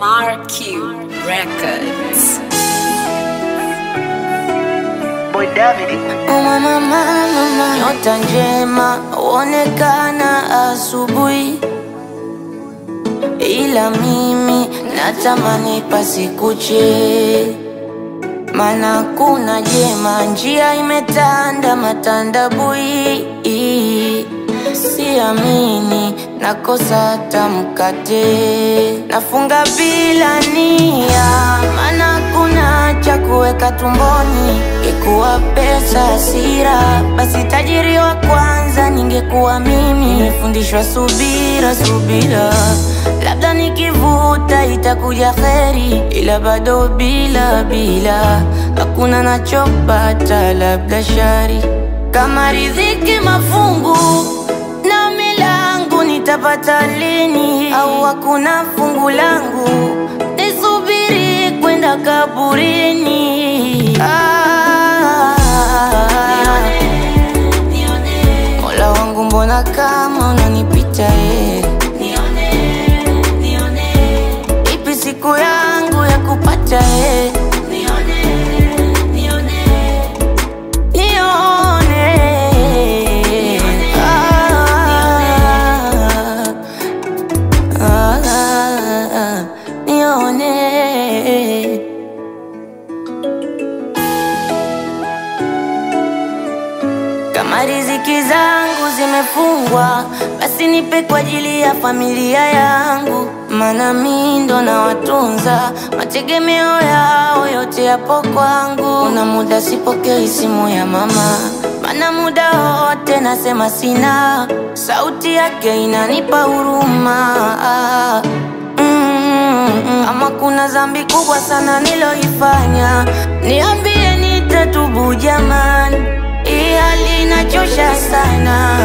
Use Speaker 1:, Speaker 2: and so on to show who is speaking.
Speaker 1: Marquee Records.
Speaker 2: Boy David.
Speaker 3: Mama, nyota njema huonekana asubuhi, ila mimi natamani pasikuche, mana kuna jema, njia imetanda matandabui. Siamini nakosa hata mkate, nafunga bila nia, mana kuna cha kuweka tumboni. Ikuwa pesa hasira, basi tajiri wa kwanza ningekuwa mimi. Nimefundishwa subira, labda nikivuta itakuja kheri, ila bado bila hakuna nachopata, labda shari. Kama riziki mafungu na milangu nitapata lini? Au hakuna fungu langu nisubiri kwenda kaburini? Mola wangu mbona kama unanipita ipi siku yangu ya kupata Kama riziki zangu zimefungwa, basi nipe kwa ajili ya familia yangu, mana mimi ndo na watunza, mategemeo yao yote yapo kwangu. Kuna muda sipokei simu ya mama, mana muda wote nasema sina, sauti yake inanipa huruma. Ama kuna dhambi kubwa sana niloifanya, niambie nitatubu jamani, hii hali inachosha sana.